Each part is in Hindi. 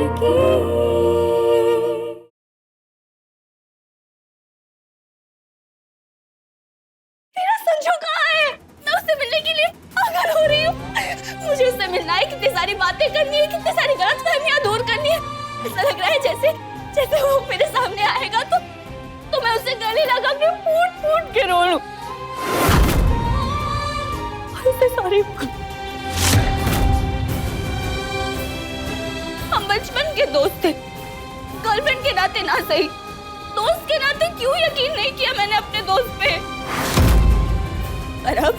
जिंदगी। मेरा संजू कहाँ है? मैं उससे मिलने के लिए पागल हो रही हूँ। मुझे उससे मिलना है, कितनी सारी बातें करनी है, कितनी सारी गलतफहमियां दूर करनी है। ऐसा लग रहा है जैसे जैसे वो मेरे सामने आएगा तो मैं उससे गले लगा के फूट फूट के रो लूं और उससे सॉरी बोलूं। हम बचपन के दोस्त थे, गर्लफ्रेंड के नाते ना सही, दोस्त के नाते क्यों यकीन नहीं किया मैंने अपने दोस्त पे। और अब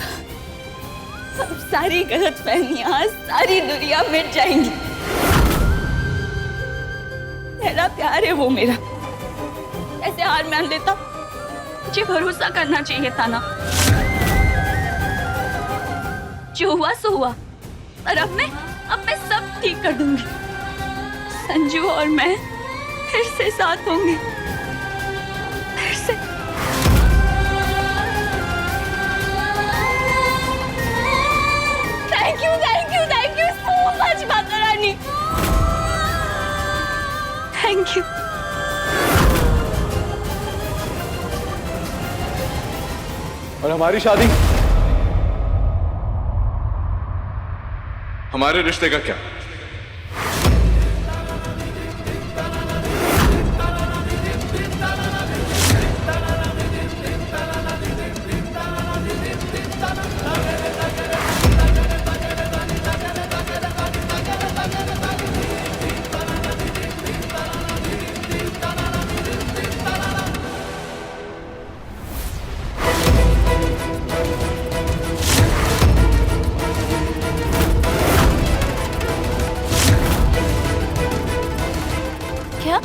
सारी गलतफहमियां, सारी दुनिया मिट जाएंगी। मेरा प्यार है वो मेरा, ऐसे हार मान लेता। मुझे भरोसा करना चाहिए था ना। जो हुआ सो हुआ, और अब मैं सब ठीक कर दूंगी। संजू और मैं फिर से साथ होंगे, फिर से। Thank you so much Mata Rani. Thank you. और हमारी शादी, हमारे रिश्ते का क्या? क्या?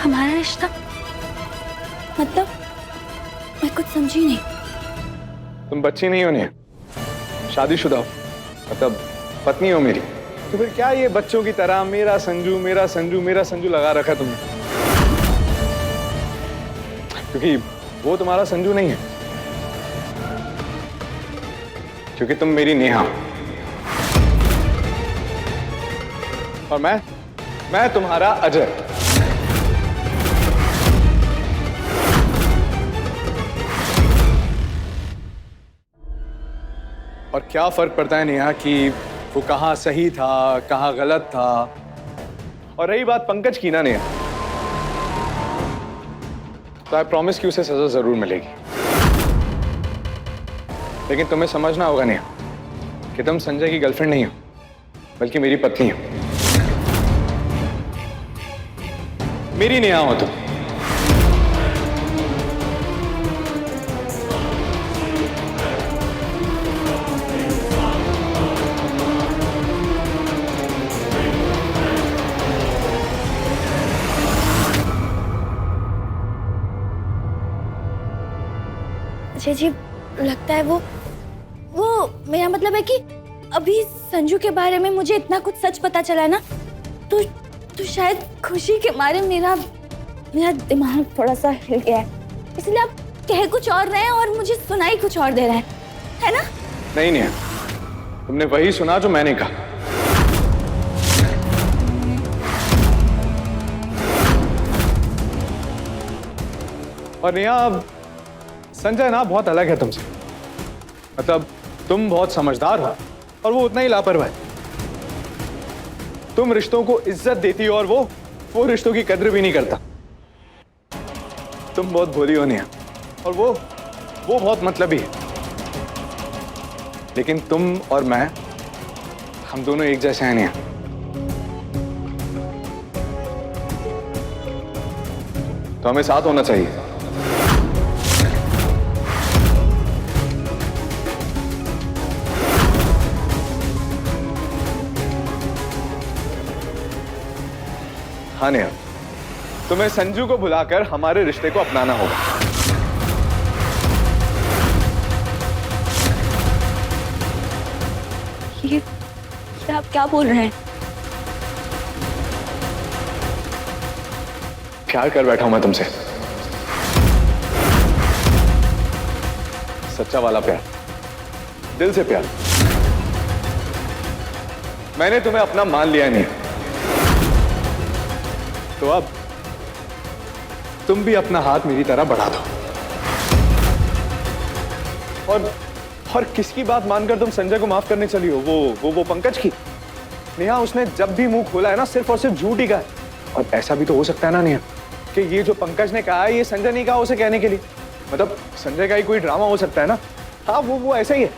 हमारा रिश्ता मतलब? मैं कुछ समझी नहीं। तुम बच्ची नहीं होनी है, शादीशुदा हो, मतलब पत्नी हो मेरी। तो फिर क्या ये बच्चों की तरह मेरा संजू मेरा संजू मेरा संजू लगा रखा तुमने? क्योंकि वो तुम्हारा संजू नहीं है, क्योंकि तुम मेरी नेहा हो। और मैं तुम्हारा अजय। और क्या फर्क पड़ता है नेहा कि वो कहाँ सही था, कहाँ गलत था। और रही बात पंकज की ना नेहा, तो आई प्रॉमिस कि उसे सजा जरूर मिलेगी। लेकिन तुम्हें समझना होगा नेहा कि तुम संजय की गर्लफ्रेंड नहीं हो, बल्कि मेरी पत्नी हो। मेरी नेहा हो तुम। जी जी, लगता है वो मेरा मतलब है कि अभी संजू के बारे में मुझे इतना कुछ सच पता चला है ना, तो शायद खुशी के मारे मेरा दिमाग थोड़ा सा हिल गया है। इसलिए आप कह कुछ और रहे हैं और मुझे सुनाई कुछ और दे रहा है ना? नहीं नेहा, तुमने वही सुना जो मैंने कहा। और नेहा, संजय ना बहुत अलग है तुमसे। मतलब तुम बहुत समझदार हो और वो उतना ही लापरवाह है। तुम रिश्तों को इज्जत देती हो और वो रिश्तों की कद्र भी नहीं करता। तुम बहुत भोली हो नेहा, और वो बहुत मतलबी है। लेकिन तुम और मैं, हम दोनों एक जैसे हैं नेहा। तो हमें साथ होना चाहिए। हाँ नेहा, तुम्हें संजू को बुलाकर हमारे रिश्ते को अपनाना होगा। ये आप क्या बोल रहे हैं? प्यार कर बैठा हूं मैं तुमसे। सच्चा वाला प्यार, दिल से प्यार। मैंने तुम्हें अपना मान लिया नहीं, तो अब तुम भी अपना हाथ मेरी तरह बढ़ा दो। और किसकी बात मानकर तुम संजय को माफ करने चली हो? वो पंकज की। नेहा, उसने जब भी मुंह खोला है ना, सिर्फ और सिर्फ झूठ ही कहा है। और ऐसा भी तो हो सकता है ना नेहा, कि ये जो पंकज ने कहा है ये संजय नहीं कहा उसे कहने के लिए। मतलब संजय का ही कोई ड्रामा हो सकता है ना। हाँ, वो ऐसा ही है।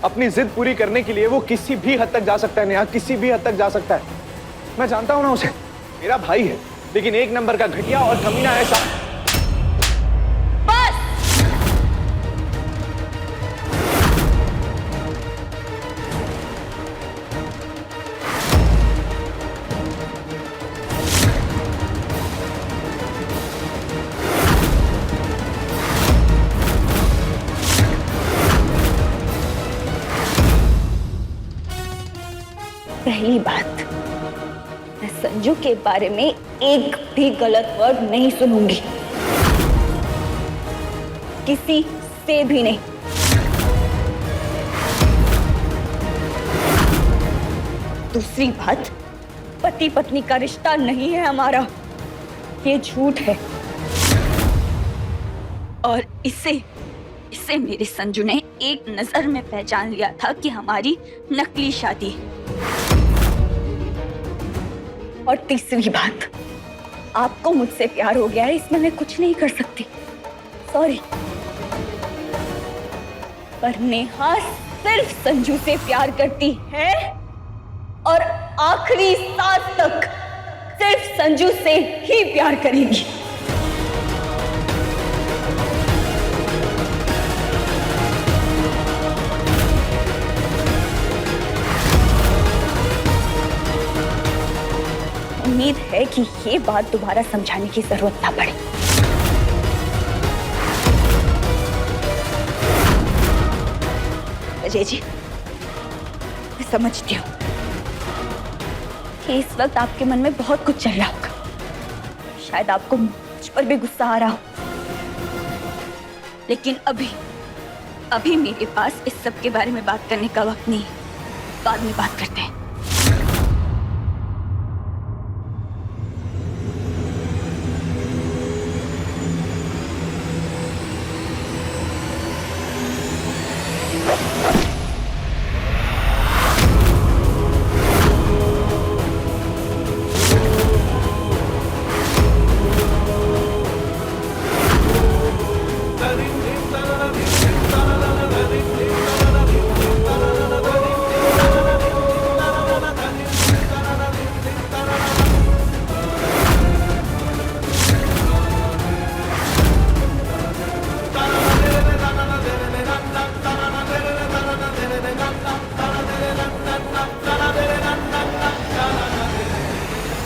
अपनी जिद पूरी करने के लिए वो किसी भी हद तक जा सकता है नेहा, किसी भी हद तक जा सकता है। मैं जानता हूं ना उसे, मेरा भाई है, लेकिन एक नंबर का घटिया और कमीना ऐसा। पहली बात, मैं संजू के बारे में एक भी गलत वर्ड नहीं सुनूंगी, किसी से भी नहीं। दूसरी बात, पति पत्नी का रिश्ता नहीं है हमारा, ये झूठ है। और इसे मेरे संजू ने एक नजर में पहचान लिया था कि हमारी नकली शादी है। और तीसरी बात, आपको मुझसे प्यार हो गया है, इसमें मैं कुछ नहीं कर सकती, सॉरी। पर नेहा सिर्फ संजू से प्यार करती है और आखिरी सांस तक सिर्फ संजू से ही प्यार करेगी। उम्मीद है कि ये बात दोबारा समझाने की जरूरत ना पड़े। अजय जी, मैं समझती हूँ कि इस वक्त आपके मन में बहुत कुछ चल रहा होगा। शायद आपको मुझ पर भी गुस्सा आ रहा हो, लेकिन अभी मेरे पास इस सब के बारे में बात करने का वक्त नहीं है। बाद में बात करते हैं।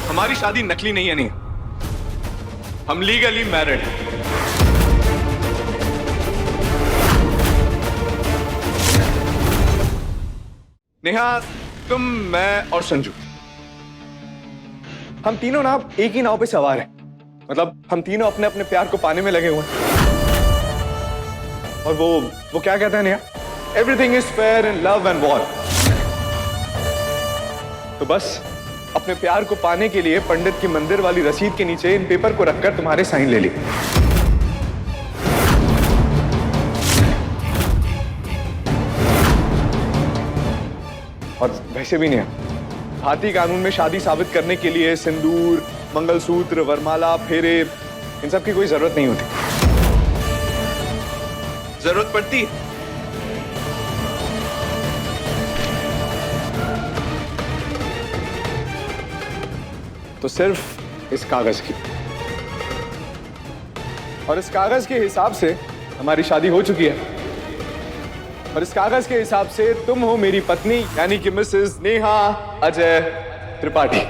हमारी शादी नकली नहीं है, नहीं, हम लीगली मैरिड हैं। नेहा, तुम, मैं और संजू, हम तीनों ना एक ही नाव पे सवार हैं। मतलब हम तीनों अपने अपने प्यार को पाने में लगे हुए हैं। और वो क्या कहता है Neha? Everything is fair in love and war. तो बस अपने प्यार को पाने के लिए पंडित की मंदिर वाली रसीद के नीचे इन पेपर को रखकर तुम्हारे साइन ले ली। और वैसे भी नहीं, भारतीय कानून में शादी साबित करने के लिए सिंदूर, मंगलसूत्र, वरमाला, फेरे, इन सब की कोई जरूरत नहीं होती। जरूरत पड़ती है तो सिर्फ इस कागज की। और इस कागज के हिसाब से हमारी शादी हो चुकी है। और इस कागज के हिसाब से तुम हो मेरी पत्नी, यानी कि मिसेस नेहा अजय त्रिपाठी।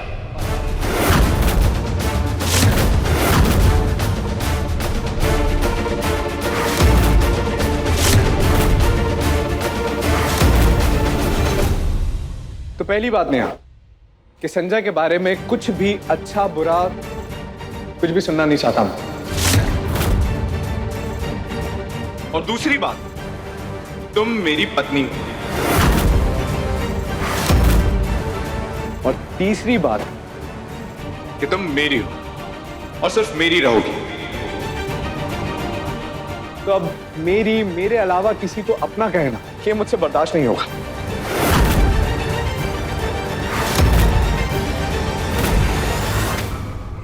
तो पहली बात नेहा, कि संजय के बारे में कुछ भी अच्छा बुरा कुछ भी सुनना नहीं चाहता हूं। और दूसरी बात, तुम मेरी पत्नी हो। और तीसरी बात कि तुम मेरी हो और सिर्फ मेरी रहोगी। तो अब मेरे अलावा किसी को अपना कहना ये मुझसे बर्दाश्त नहीं होगा।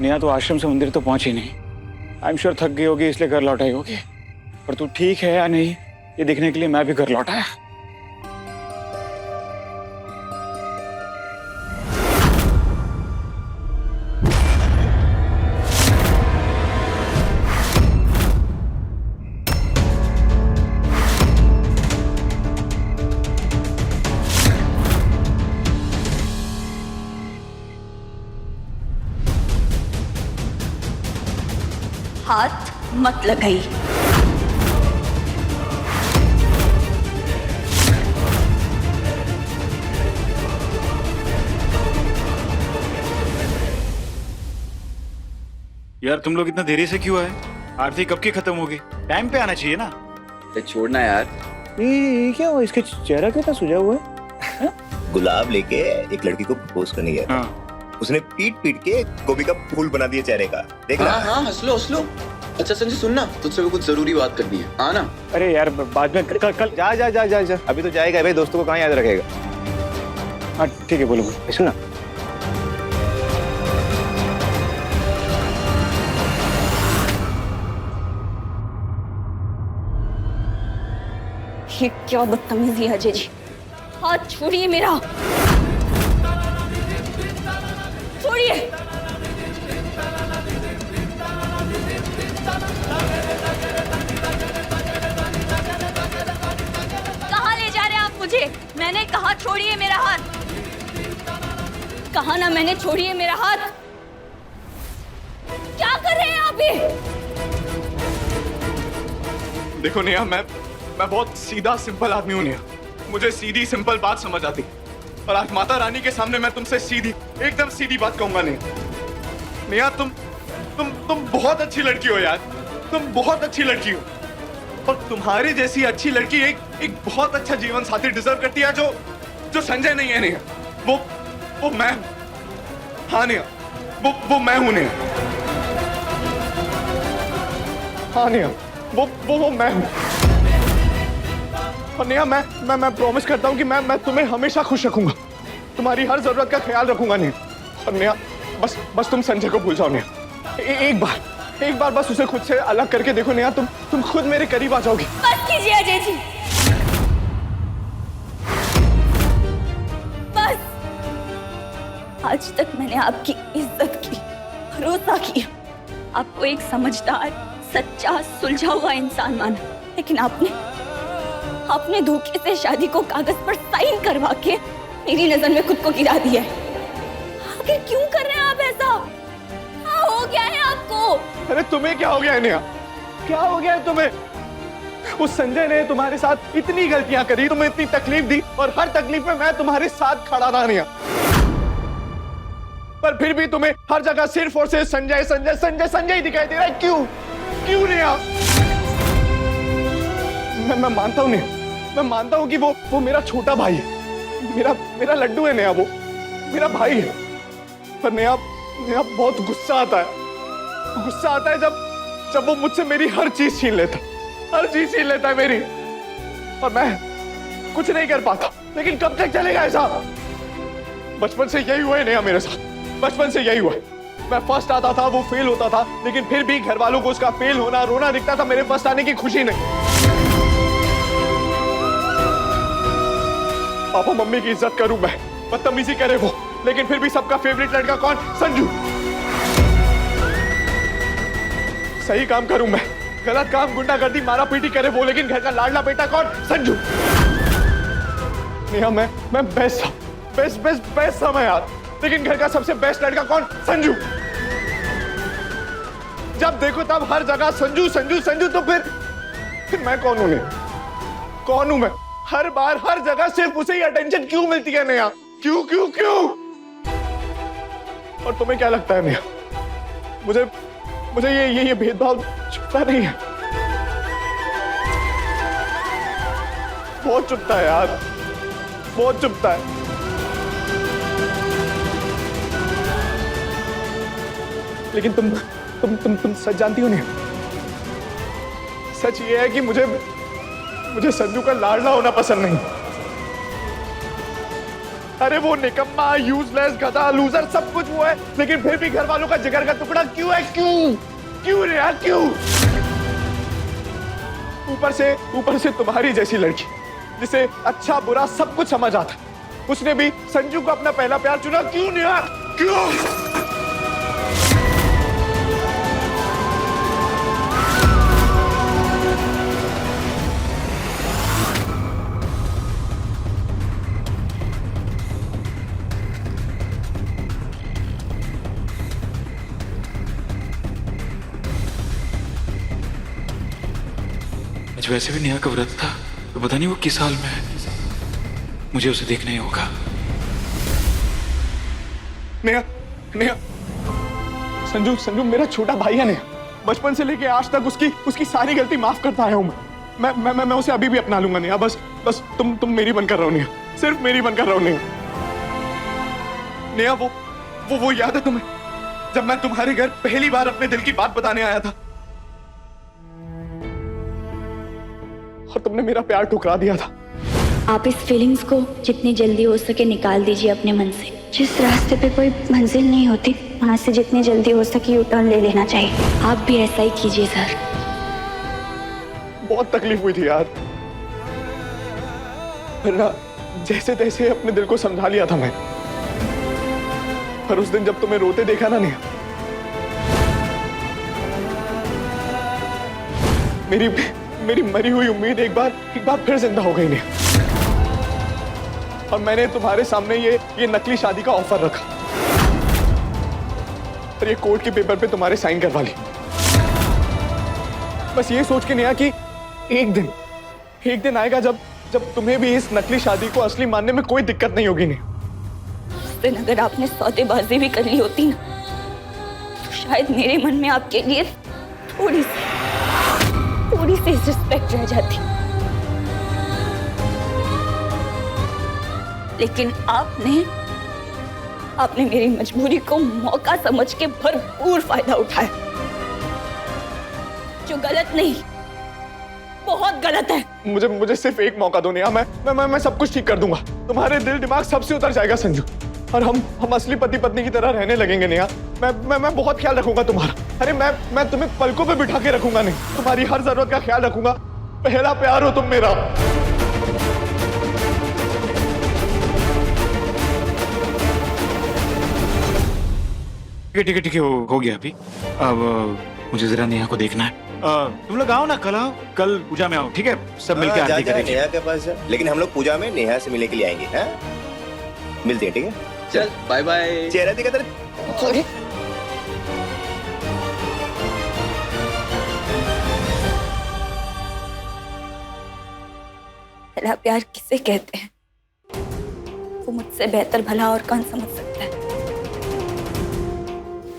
नेहा तो आश्रम से मंदिर तो पहुंची नहीं। आई एम श्योर थक गई होगी इसलिए घर लौट आई होगी। पर तू ठीक है या नहीं ये देखने के लिए मैं भी घर लौटा है। हाथ मत लगाई। यार तुम लोग इतना देरी से क्यों आए? आरती कब की खत्म होगी? टाइम पे आना चाहिए ना। छोड़ना यार। ये क्या हुआ? इसके चेहरा कितना सूजा हुआ है? गुलाब लेके एक लड़की को प्रपोज करने गया था। उसने पीट पीट के गोभी का फूल बना दिया चेहरे का। देख हाँ हाँ हंस लो हंस लो। अच्छा संजय सुनना, तुझसे भी कुछ जरूरी बात करनी है। हाँ ना? अरे यार बाद में कल जा जा जा जा जा, अभी तो जाएगा भाई, दोस्तों को कहाँ याद रखेगा। हाँ ठीक है बोलो बोलो। सुना, ये क्या बदतमीजी है अजय जी। हाथ छोड़िए मेरा, छोड़िए। कहाँ ले जा रहे हैं आप मुझे? मैंने कहा छोड़िए मेरा हाथ। कहा ना मैंने छोड़िए मेरा हाथ। क्या कर रहे हैं आप ये? देखो नेहा, मैं बहुत सीधा सिंपल आदमी हूँ नेहा। मुझे सीधी सिंपल बात समझ आती, और आज माता रानी के सामने मैं तुमसे सीधी, एकदम सीधी बात कहूंगा। नेहा तुम बहुत अच्छी लड़की हो यार। तुम बहुत अच्छी लड़की हो, और तुम्हारी जैसी अच्छी लड़की एक बहुत अच्छा जीवन साथी डिजर्व करती है, जो संजय नहीं है नेहा। वो मैं। हाँ नेहा, वो मैं हूं नेहा। हाँ नेहा, वो मैं हूं। और नेहा मैं प्रॉमिस करता हूँ कि मैं तुम्हें हमेशा खुश रखूंगा, तुम्हारी हर जरूरत का ख्याल रखूंगा नेहा। और नेहा बस तुम संजय को भूल जाओ नेहा। एक बार बस उसे खुद से अलग करके देखो नेहा, तुम खुद मेरे करीब आ जाओगी। बस कीजिए अजय जी, बस। आज तक मैंने आपकी इज्जत की, भरोसा किया, आपको एक समझदार, सच्चा, सुलझा हुआ इंसान माना, लेकिन आपने धोखे से शादी को कागज पर साइन करवा के मेरी नजर में खुद को गिरा दिया है। आखिर क्यों कर रहे हैं आप ऐसा? क्या हो गया है आपको? अरे तुम्हें क्या हो गया है नेहा? क्या हो गया है तुम्हें? उस संजय ने तुम्हारे साथ इतनी गलतियां करी, तुम्हें इतनी तकलीफ दी, और हर तकलीफ में मैं तुम्हारे साथ खड़ा रहा नेहा। पर फिर भी तुम्हें हर जगह सिर्फ और सिर्फ संजय संजय संजय संजय ही दिखाई दे रहा है। क्यों नेहा? मैं मानता हूँ नेहा, मैं मानता हूँ कि वो मेरा छोटा भाई है, मेरा लड्डू है नेहा, वो मेरा भाई है। पर नेहा बहुत गुस्सा आता है जब वो मुझसे मेरी हर चीज छीन लेता है मेरी, और मैं कुछ नहीं कर पाता। लेकिन कब तक चलेगा ऐसा? बचपन से यही हुआ है नेहा मेरे साथ, बचपन से यही हुआ है। मैं फर्स्ट आता था, वो फेल होता था, लेकिन फिर भी घर वालों को उसका फेल होना, रोना दिखता था, मेरे फर्स्ट आने की खुशी नहीं। पापा मम्मी की इज्जत करूं मैं, बदतमीजी करे वो, लेकिन फिर भी सबका फेवरेट लड़का कौन? संजू। सही काम करूं मैं, गलत काम, गुंडागर्दी, मारा पीटी करे वो, लेकिन घर का लाडला बेटा कौन? संजू। नेहा मैं बेस्ट था मैं यार, लेकिन घर का सबसे बेस्ट लड़का कौन? संजू। जब देखो तब हर जगह संजू संजू संजू, तो फिर मैं कौन हूं? कौन हूं मैं? हर बार हर जगह सिर्फ उसे ही अटेंशन क्यों मिलती है नेहा? क्यों? और तुम्हें क्या लगता है नेहा, मुझे ये भेदभाव छुपता नहीं है? बहुत चुभता है यार, बहुत चुभता है। लेकिन तुम सच जानती हो नहीं? सच ये है कि मुझे संजू का लाडला होना पसंद नहीं। अरे वो निकम्मा, यूजलेस, गधा, लूजर सब कुछ वो है, लेकिन फिर भी घर वालों का जिगर का टुकड़ा क्यों है? क्यों रे यार, क्यों? ऊपर से तुम्हारी जैसी लड़की जिसे अच्छा बुरा सब कुछ समझ आता, उसने भी संजू को अपना पहला प्यार चुना। क्यों नेहा, क्यों? आज वैसे भी नेहा का व्रत था, तो पता नहीं वो किस हाल में है। मुझे उसे देखना ही होगा। नेहा, संजू मेरा छोटा भाई है। नेहा, बचपन से लेके आज तक उसकी सारी गलती माफ करता आया हूं मैं उसे अभी भी अपना लूंगा। नेहा, बस तुम मेरी बनकर रहो। नेहा, सिर्फ मेरी बनकर रहो। नेहा, वो याद है तुम्हें, जब मैं तुम्हारे घर पहली बार अपने दिल की बात बताने आया था और तुमने मेरा प्यार ठुकरा दिया था? आप इस फीलिंग्स को जितनी जल्दी हो सके निकाल दीजिए अपने मन से। जिस रास्ते पे कोई मंजिल नहीं होती, वहां से जितनी जल्दी हो सके यू टर्न ले लेना चाहिए। आप भी ऐसा ही कीजिए सर। बहुत तकलीफ हुई थी यार, वरना जैसे तैसे अपने दिल को समझा लिया था मैं। पर उस दिन जब तुम्हें रोते देखा ना नेहा, मेरी मरी हुई उम्मीद एक बार फिर जिंदा हो गई नेहा। और मैंने तुम्हारे सामने ये नकली शादी का ऑफर रखा और ये कोर्ट के पेपर पे तुम्हारे साइन करवा ली, बस ये सोच के नेहा कि एक दिन आएगा जब तुम्हें भी इस नकली शादी को असली मानने में कोई दिक्कत नहीं होगी। नेहा, उस दिन अगर आपने सौदेबाजी भी कर ली होती ना, तो शायद मेरे मन में आपके लिए थोड़ी सी रिस्पेक्ट रह जाती। लेकिन आपने मेरी मजबूरी को मौका समझ के भरपूर फायदा उठाया, जो गलत नहीं, बहुत गलत है। मुझे सिर्फ एक मौका दो नेहा, मैं सब कुछ ठीक कर दूंगा। तुम्हारे दिल दिमाग सबसे उतर जाएगा संजू, और हम असली पति पत्नी की तरह रहने लगेंगे नेहा। मैं बहुत ख्याल रखूंगा तुम्हारा। अरे मैं तुम्हें पलकों पे बिठा के रखूंगा, नहीं, तुम्हारी हर जरूरत का ख्याल रखूंगा। पहला प्यार हो तुम मेरा। ठीक है, हो गया अभी। अब मुझे जरा नेहा को देखना है। तुम लोग आओ ना, कल आओ, कल पूजा में आओ, ठीक है? सब मिलकर आरती करेंगे। नेहा के पास जा, लेकिन हम लोग पूजा में नेहा से मिलने के लिए आएंगे। हैं? मिलते हैं, ठीक है? चल बाय बाय। चेहरा दिखा तेरा। पहला प्यार किसे कहते हैं, वो मुझसे बेहतर भला और कौन समझ सकता है।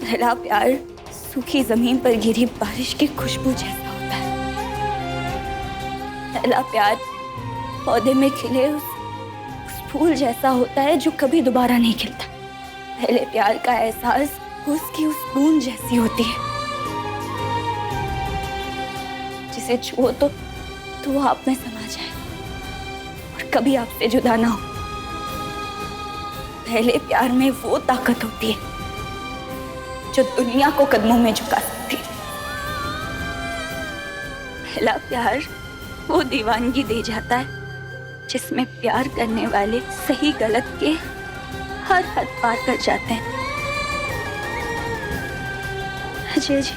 पहला प्यार सूखी जमीन पर गिरी बारिश की खुशबू जैसा होता है। पहला प्यार पौधे में खिले उस फूल जैसा होता है जो कभी दोबारा नहीं खिलता। पहले प्यार का एहसास उसकी उस बूंद जैसी होती है, जिसे छुओ तो वो आप में समा जाए और कभी आपसे जुदा ना हो। पहले प्यार में वो ताकत होती है जो दुनिया को कदमों में झुका सकती है। पहला प्यार वो दीवानगी दे जाता है जिसमें प्यार करने वाले सही गलत के हर हद पार कर जाते हैं। अजय जी,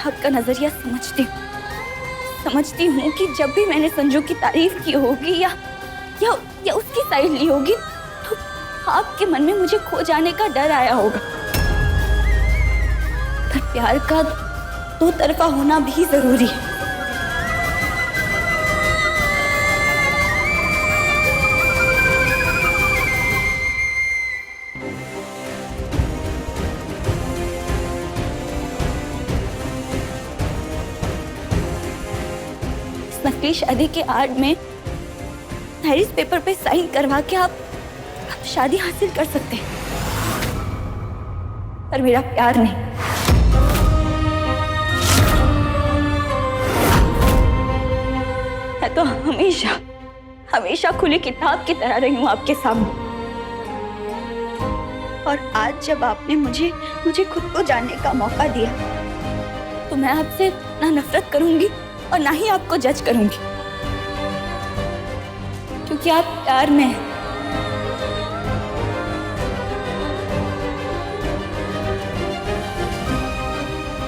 आपका नजरिया समझती हूँ कि जब भी मैंने संजू की तारीफ की होगी या उसकी साइड ली होगी, तो आपके मन में मुझे खो जाने का डर आया होगा। पर प्यार का दो तरफा होना भी जरूरी है। इस नकली शादी के आड़ में मैरिज पेपर पे साइन करवा के आप शादी हासिल कर सकते हैं, पर मेरा प्यार नहीं। मैं तो हमेशा हमेशा खुली किताब की तरह रही हूं आपके सामने, और आज जब आपने मुझे खुद को जानने का मौका दिया तो मैं आपसे ना नफरत करूंगी और ना ही आपको जज करूंगी, क्योंकि आप प्यार में हैं।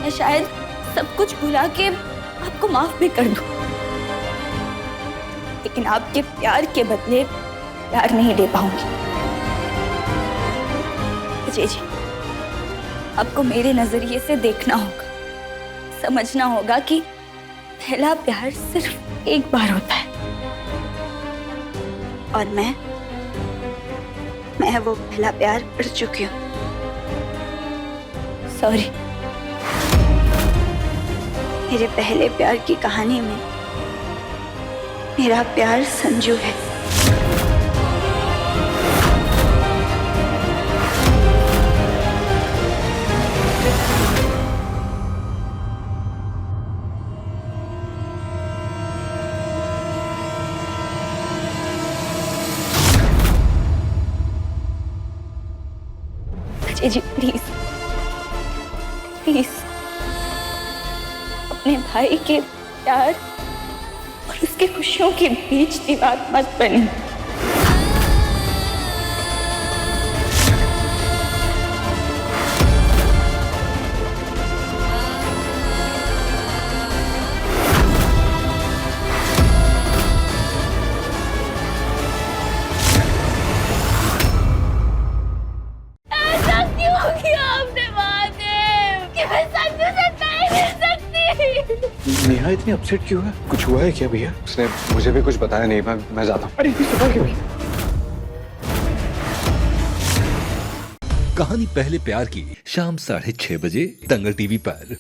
मैं शायद सब कुछ भुला के आपको माफ भी कर दूं, लेकिन आपके प्यार के बदले प्यार नहीं दे पाऊंगी। अजय जी, आपको मेरे नजरिए से देखना होगा, समझना होगा कि पहला प्यार सिर्फ एक बार होता है, और मैं वो पहला प्यार कर चुकी हूँ। सॉरी। मेरे पहले प्यार की कहानी में मेरा प्यार संजू है। अजय जी, प्लीज प्लीज अपने भाई के प्यार और उसके खुशियों के बीच दीवार मत बनी। ऐसा क्यों किया आपने महादेव कि मैं संजू से नहीं मिल सकती? नेहा इतनी अपसेट क्यों है? कुछ हुआ है क्या भैया? उसने मुझे भी कुछ बताया नहीं। मैं जाता हूँ। अरे इतनी क्यों? कहानी पहले प्यार की शाम 6:30 बजे दंगल टीवी पर।